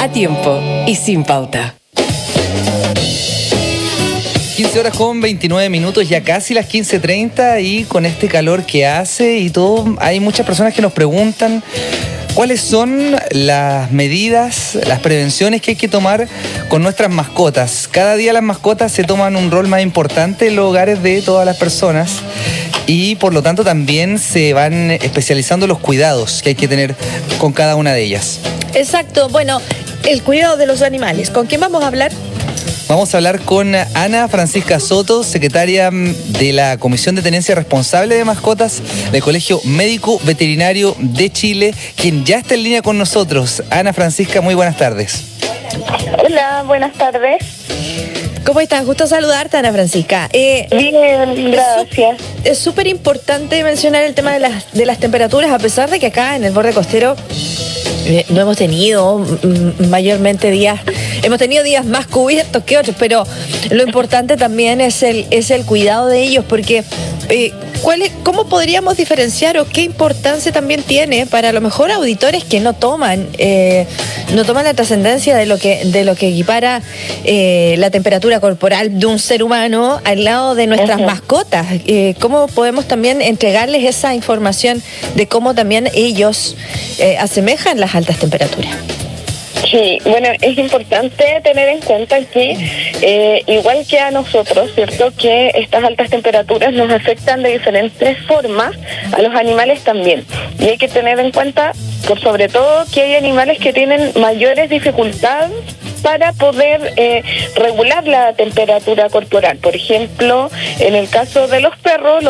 A tiempo y sin pauta. 15 horas con 29 minutos, ya casi las 15:30, y con este calor que hace y todo, hay muchas personas que nos preguntan cuáles son las medidas, las prevenciones que hay que tomar con nuestras mascotas. Cada día las mascotas se toman un rol más importante en los hogares de todas las personas y por lo tanto también se van especializando los cuidados que hay que tener con cada una de ellas. Exacto, bueno, el cuidado de los animales. ¿Con quién vamos a hablar? Vamos a hablar con Ana Francisca Soto, secretaria de la Comisión de Tenencia Responsable de Mascotas del Colegio Médico Veterinario de Chile, quien ya está en línea con nosotros. Ana Francisca, muy buenas tardes. Hola, buenas tardes. ¿Cómo estás? Gusto saludarte, Ana Francisca. Bien, gracias. Es súper importante mencionar el tema de las temperaturas, a pesar de que acá en el borde costero no hemos tenido mayormente días, hemos tenido días más cubiertos que otros, pero lo importante también es el cuidado de ellos, porque ¿cómo podríamos diferenciar o qué importancia también tiene para a lo mejor auditores que no toman la trascendencia de lo que equipara la temperatura corporal de un ser humano al lado de nuestras mascotas? ¿Cómo podemos también entregarles esa información de cómo también ellos asemejan las altas temperaturas? Sí, bueno, es importante tener en cuenta que igual que a nosotros, ¿cierto?, que estas altas temperaturas nos afectan de diferentes formas, a los animales también. Y hay que tener en cuenta, por sobre todo, que hay animales que tienen mayores dificultades para poder regular la temperatura corporal. Por ejemplo, en el caso de los perros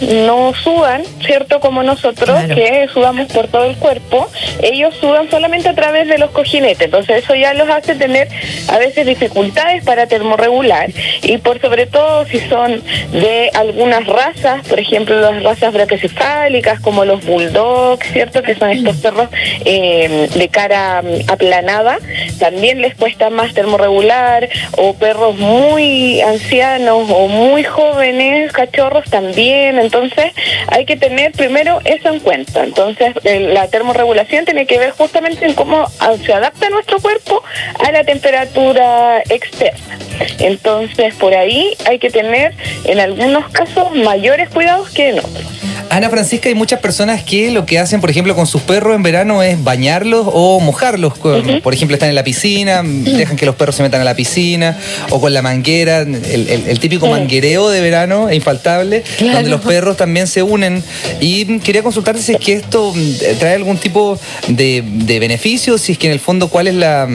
no sudan, ¿cierto?, como nosotros, claro, que sudamos por todo el cuerpo. Ellos sudan solamente a través de los cojinetes, entonces eso ya los hace tener a veces dificultades para termorregular, y por sobre todo si son de algunas razas, por ejemplo las razas braquiocefálicas como los bulldogs, ¿cierto?, que son estos perros de cara aplanada, también les cuesta más termorregular, o perros muy ancianos o muy jóvenes, cachorros también. Entonces hay que tener primero eso en cuenta. Entonces la termorregulación tiene que ver justamente en cómo se adapta nuestro cuerpo a la temperatura externa. Entonces por ahí hay que tener en algunos casos mayores cuidados que en otros. Ana Francisca, hay muchas personas que lo que hacen, por ejemplo, con sus perros en verano es bañarlos o mojarlos. Por ejemplo, están en la piscina, dejan que los perros se metan a la piscina, o con la manguera, el típico manguereo de verano, es infaltable, claro, donde los perros también se unen. Y quería consultarte si es que esto trae algún tipo de beneficio, si es que en el fondo cuál es la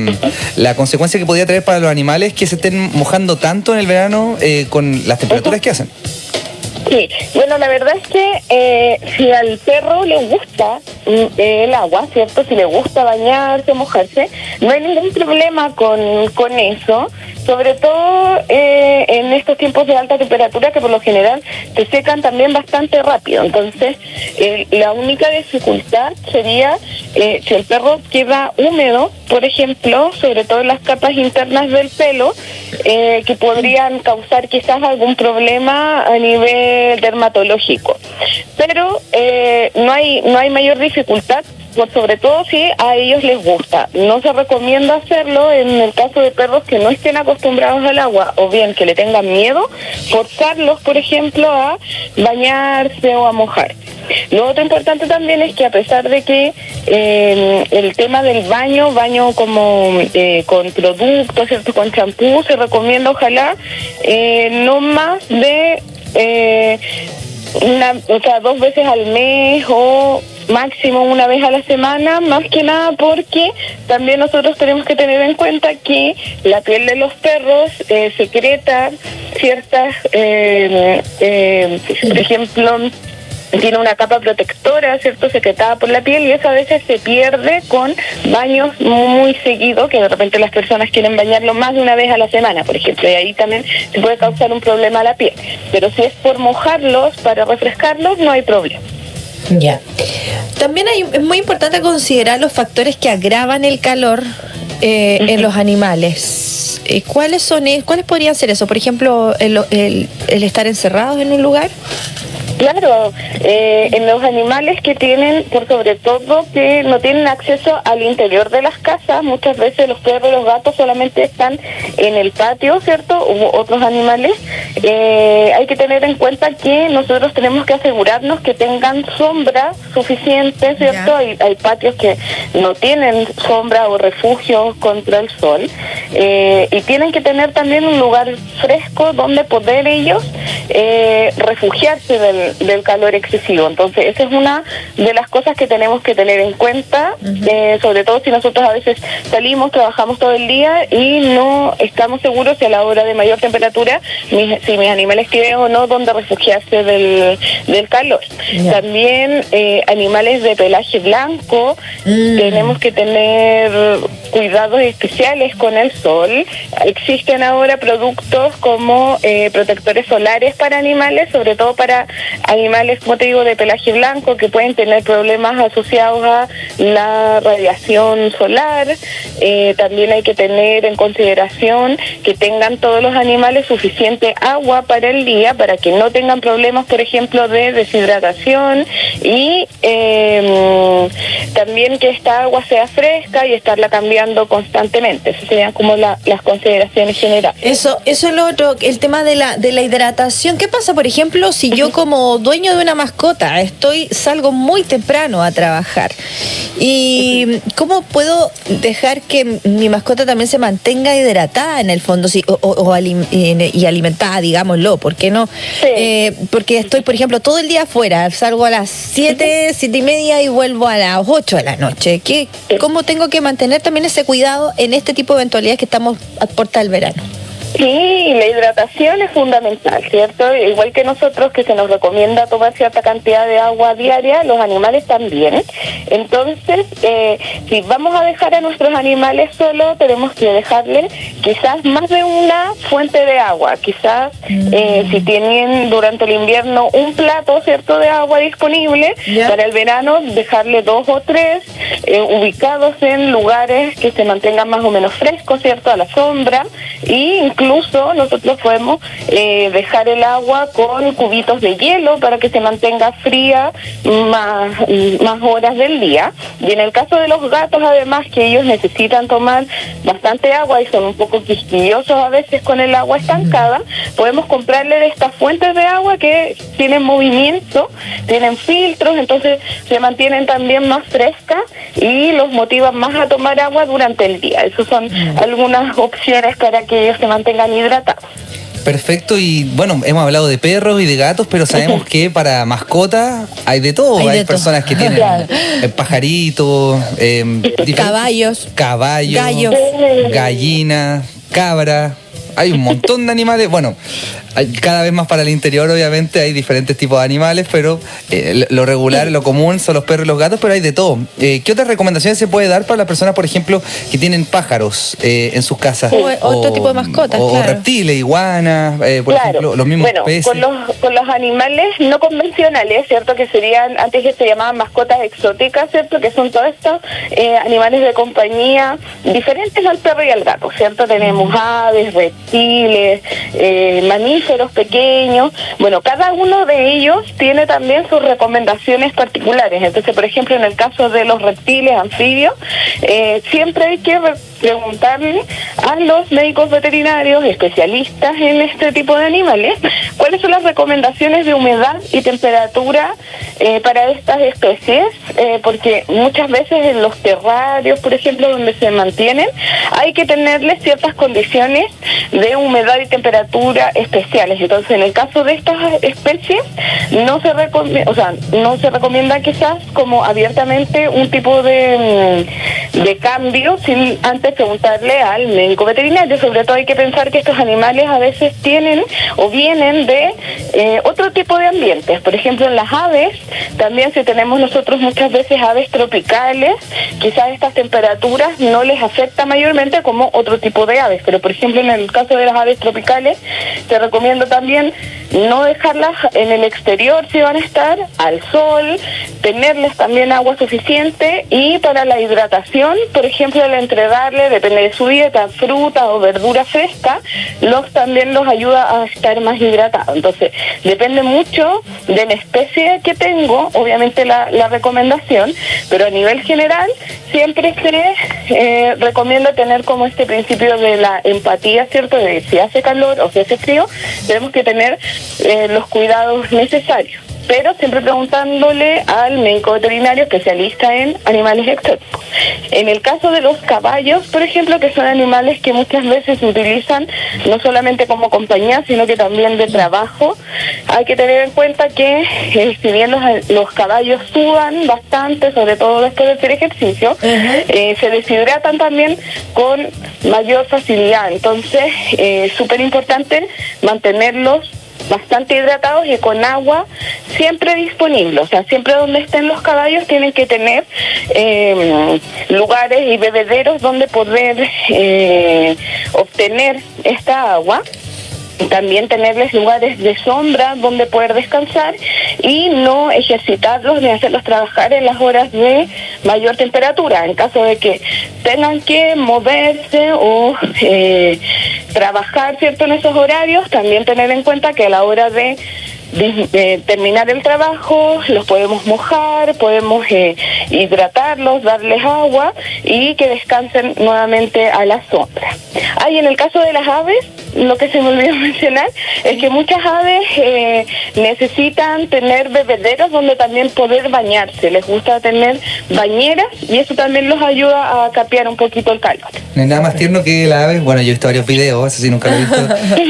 consecuencia que podría traer para los animales que se estén mojando tanto en el verano con las temperaturas que hacen. Sí, bueno, la verdad es que si al perro le gusta el agua, ¿cierto?, si le gusta bañarse, mojarse, no hay ningún problema con eso, sobre todo en estos tiempos de alta temperatura que por lo general se secan también bastante rápido. Entonces la única dificultad sería si el perro queda húmedo, por ejemplo, sobre todo en las capas internas del pelo, que podrían causar quizás algún problema a nivel dermatológico. Pero no hay mayor dificultad, sobre todo si a ellos les gusta. No se recomienda hacerlo en el caso de perros que no estén acostumbrados al agua, o bien que le tengan miedo, forzarlos, por ejemplo, a bañarse o a mojarse. Lo otro importante también es que a pesar de que el tema del baño como con productos, ¿cierto?, con champú, se recomienda ojalá no más de 2 veces al mes o máximo una vez a la semana, más que nada porque también nosotros tenemos que tener en cuenta que la piel de los perros secreta ciertas, por ejemplo, tiene una capa protectora, ¿cierto?, secretada por la piel, y eso a veces se pierde con baños muy seguidos, que de repente las personas quieren bañarlo más de una vez a la semana, por ejemplo, y ahí también se puede causar un problema a la piel. Pero si es por mojarlos, para refrescarlos, no hay problema. Ya. También es muy importante considerar los factores que agravan el calor en los animales. ¿Cuáles podrían ser eso? Por ejemplo, el estar encerrados en un lugar. Claro, en los animales que tienen, por sobre todo, que no tienen acceso al interior de las casas, muchas veces los perros y los gatos solamente están en el patio, ¿cierto? U otros animales. Hay que tener en cuenta que nosotros tenemos que asegurarnos que tengan sombra suficiente, ¿cierto? Hay patios que no tienen sombra o refugio contra el sol, y tienen que tener también un lugar fresco donde poder ellos refugiarse del calor excesivo. Entonces esa es una de las cosas que tenemos que tener en cuenta, sobre todo si nosotros a veces salimos, trabajamos todo el día y no estamos seguros si a la hora de mayor temperatura si mis animales tienen o no donde refugiarse del calor. También animales de pelaje blanco, tenemos que tener cuidados especiales con el sol. Existen ahora productos como protectores solares para animales, sobre todo para animales, como te digo, de pelaje blanco, que pueden tener problemas asociados a la radiación solar. También hay que tener en consideración que tengan todos los animales suficiente agua para el día, para que no tengan problemas, por ejemplo, de deshidratación, y también que esta agua sea fresca y estarla cambiando constantemente. Esas serían como las consideraciones generales. Eso es lo otro, el tema de la hidratación. ¿Qué pasa, por ejemplo, si yo como dueño de una mascota salgo muy temprano a trabajar? ¿Y cómo puedo dejar que mi mascota también se mantenga hidratada en el fondo y alimentada, digámoslo? ¿Por qué no? Sí. Porque estoy, por ejemplo, todo el día afuera, salgo a las 7:30 y vuelvo a las 8 de la noche. ¿Cómo tengo que mantener también ese cuidado en este tipo de eventualidades que estamos a puerta del verano? Sí, la hidratación es fundamental, ¿cierto? Igual que nosotros, que se nos recomienda tomar cierta cantidad de agua diaria, los animales también. Entonces, si vamos a dejar a nuestros animales solos, tenemos que dejarles quizás más de una fuente de agua. Quizás si tienen durante el invierno un plato, ¿cierto?, de agua disponible, para el verano dejarle 2 o 3 ubicados en lugares que se mantengan más o menos frescos, ¿cierto?, a la sombra. Y incluso nosotros podemos dejar el agua con cubitos de hielo para que se mantenga fría más horas del día. Y en el caso de los gatos, además, que ellos necesitan tomar bastante agua y son un poco quisquillosos a veces con el agua estancada, podemos comprarle de estas fuentes de agua que tienen movimiento, tienen filtros, entonces se mantienen también más frescas y los motivan más a tomar agua durante el día. Esas son algunas opciones para que ellos se mantengan hidratados. Perfecto, y bueno, hemos hablado de perros y de gatos, pero sabemos que para mascotas hay de todo. Hay personas que tienen pajaritos, caballos, gallos, gallinas, cabras. Hay un montón de animales. Bueno, cada vez más para el interior, obviamente, hay diferentes tipos de animales, pero lo regular, lo común son los perros y los gatos, pero hay de todo. ¿Qué otras recomendaciones se puede dar para las personas, por ejemplo, que tienen pájaros en sus casas? O otro tipo de mascotas, o reptiles, iguanas, por ejemplo, los mismos peces. Con los animales no convencionales, ¿cierto?, que serían, antes que se llamaban mascotas exóticas, ¿cierto?, que son todos estos animales de compañía diferentes al perro y al gato, ¿cierto? Tenemos aves, reptiles, mamíferos pequeños. Bueno, cada uno de ellos tiene también sus recomendaciones particulares. Entonces, por ejemplo, en el caso de los reptiles, anfibios, siempre hay que preguntarle a los médicos veterinarios, especialistas en este tipo de animales, cuáles son las recomendaciones de humedad y temperatura para estas especies, porque muchas veces en los terrarios, por ejemplo, donde se mantienen, hay que tenerles ciertas condiciones de humedad y temperatura especiales. Entonces, en el caso de estas especies, no se recomienda quizás como abiertamente un tipo de cambio sin antes preguntarle al médico veterinario. Sobre todo hay que pensar que estos animales a veces tienen o vienen de otro tipo de ambientes. Por ejemplo, en las aves, también si tenemos nosotros muchas veces aves tropicales, quizás estas temperaturas no les afecta mayormente como otro tipo de aves. Pero, por ejemplo, en el caso de las aves tropicales, se recomienda recomiendo también no dejarlas en el exterior si van a estar, al sol, tenerles también agua suficiente, y para la hidratación, por ejemplo, al entregarle, depende de su dieta, fruta o verdura fresca, también los ayuda a estar más hidratados. Entonces, depende mucho de la especie que tengo, obviamente la recomendación, pero a nivel general siempre se recomienda tener como este principio de la empatía, ¿cierto? De si hace calor o si hace frío, tenemos que tener los cuidados necesarios, pero siempre preguntándole al médico veterinario especialista en animales exóticos. En el caso de los caballos, por ejemplo, que son animales que muchas veces se utilizan no solamente como compañía, sino que también de trabajo, hay que tener en cuenta que si bien los caballos sudan bastante, sobre todo después de hacer ejercicio, se deshidratan también con mayor facilidad. Entonces, súper importante mantenerlos bastante hidratados y con agua siempre disponible. O sea, siempre donde estén los caballos tienen que tener lugares y bebederos donde poder obtener esta agua. También tenerles lugares de sombra donde poder descansar y no ejercitarlos ni hacerlos trabajar en las horas de mayor temperatura. En caso de que tengan que moverse o trabajar, ¿cierto?, en esos horarios, también tener en cuenta que a la hora de terminar el trabajo los podemos mojar, podemos hidratarlos, darles agua y que descansen nuevamente a la sombra. Y en el caso de las aves, lo que se me olvidó mencionar es que muchas aves necesitan tener bebederos donde también poder bañarse. Les gusta tener bañeras y eso también los ayuda a capear un poquito el calor. No hay nada más tierno que la ave. Bueno, yo he visto varios videos, eso sí nunca lo he visto,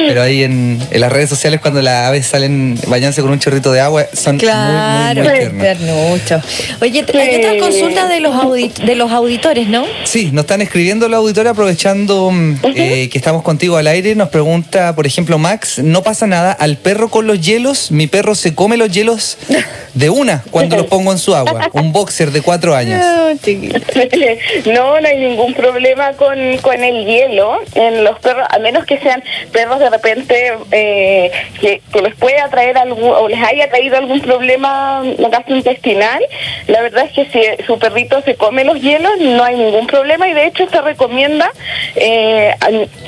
pero ahí en las redes sociales cuando las aves salen bañándose con un chorrito de agua, son muy tiernos. Ternucho. Oye, hay otras consultas de los auditores, ¿no? Sí, nos están escribiendo los auditores aprovechando que estamos contigo al aire. Nos pregunta, por ejemplo, Max, no pasa nada al perro con los hielos. Mi perro se come los hielos de una cuando los pongo en su agua. Un boxer de 4 años. No hay ningún problema con el hielo en los perros, a menos que sean perros de repente que les pueda traer algún o les haya traído algún problema gastrointestinal. La verdad es que si su perrito se come los hielos no hay ningún problema, y de hecho se recomienda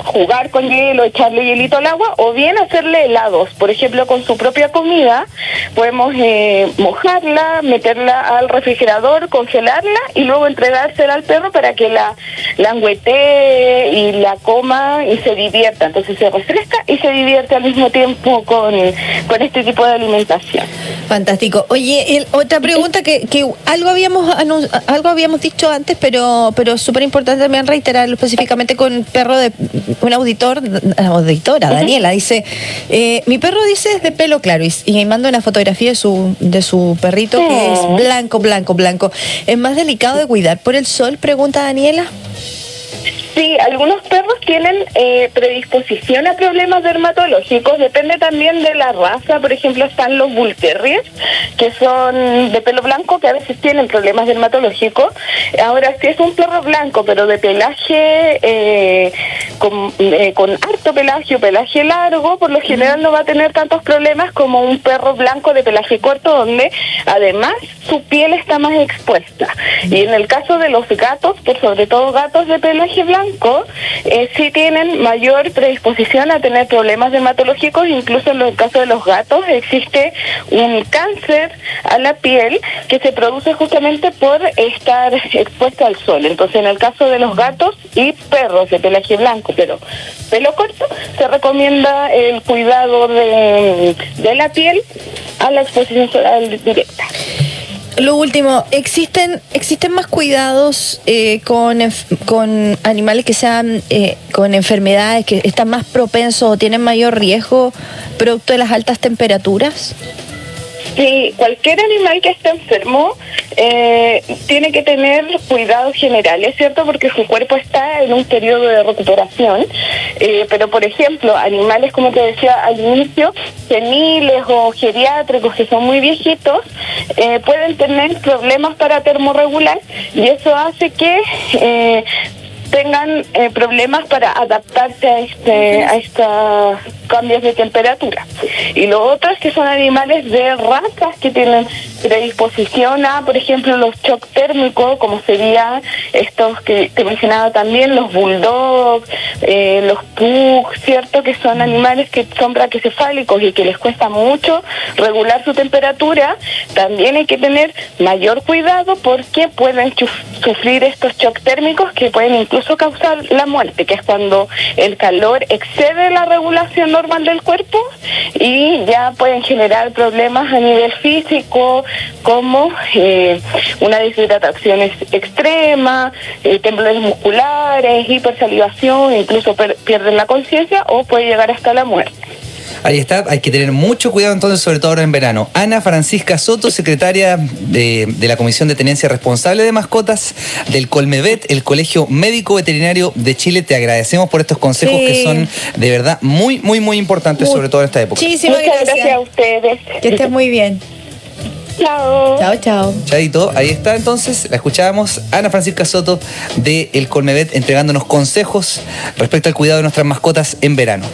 jugar con hielo, echarle hielito al agua o bien hacerle helados. Por ejemplo, con su propia comida podemos mojarla, meterla al refrigerador, congelarla y luego entregársela al perro para que la languetee y la coma y se divierta. Entonces se refresca y se divierte al mismo tiempo con este tipo de alimentación. Fantástico. Oye, otra pregunta que algo habíamos dicho antes, pero es súper importante también reiterarlo específicamente con perro de un auditora, Daniela, dice, mi perro dice es de pelo claro y manda una fotografía de su perrito que es blanco. ¿Es más delicado de cuidar por el sol? Pregunta Daniela. Sí, algunos perros tienen predisposición a problemas dermatológicos, depende también de la raza. Por ejemplo, están los Bull Terriers, que son de pelo blanco, que a veces tienen problemas dermatológicos. Ahora, si es un perro blanco, pero de pelaje con harto pelaje largo, por lo general no va a tener tantos problemas como un perro blanco de pelaje corto, donde además su piel está más expuesta. Y en el caso de los gatos, por sobre todo gatos de pelaje blanco, sí tienen mayor predisposición a tener problemas dermatológicos. Incluso en el caso de los gatos existe un cáncer a la piel que se produce justamente por estar expuesto al sol. Entonces, en el caso de los gatos y perros de pelaje blanco pero pelo corto, se recomienda el cuidado de la piel a la exposición solar directa. Lo último, ¿existen más cuidados con animales que sean con enfermedades, que están más propensos o tienen mayor riesgo producto de las altas temperaturas? Sí, cualquier animal que esté enfermo tiene que tener cuidados generales, ¿cierto? Porque su cuerpo está en un periodo de recuperación. Pero, por ejemplo, animales, como te decía al inicio, seniles o geriátricos que son muy viejitos, pueden tener problemas para termorregular, y eso hace que tengan problemas para adaptarse a esta cambios de temperatura. Y lo otro es que son animales de razas que tienen predisposición a, por ejemplo, los shock térmicos, como serían estos que te mencionaba también, los bulldogs, los pugs, ¿cierto? Que son animales que son braquicefálicos y que les cuesta mucho regular su temperatura. También hay que tener mayor cuidado porque pueden sufrir estos shock térmicos que pueden incluso causar la muerte, que es cuando el calor excede la regulación normal del cuerpo y ya pueden generar problemas a nivel físico, como una deshidratación extrema, temblores musculares, hipersalivación, incluso pierden la conciencia o puede llegar hasta la muerte. Ahí está, hay que tener mucho cuidado entonces, sobre todo ahora en verano. Ana Francisca Soto, secretaria de la Comisión de Tenencia Responsable de Mascotas del Colmevet, el Colegio Médico Veterinario de Chile. Te agradecemos por estos consejos que son de verdad muy, muy, muy importantes, sobre todo en esta época. Muchísimas gracias a ustedes. Que estés muy bien. Chao. Chao, chao. Chaito, ahí está entonces, la escuchábamos, Ana Francisca Soto de El Colmevet entregándonos consejos respecto al cuidado de nuestras mascotas en verano.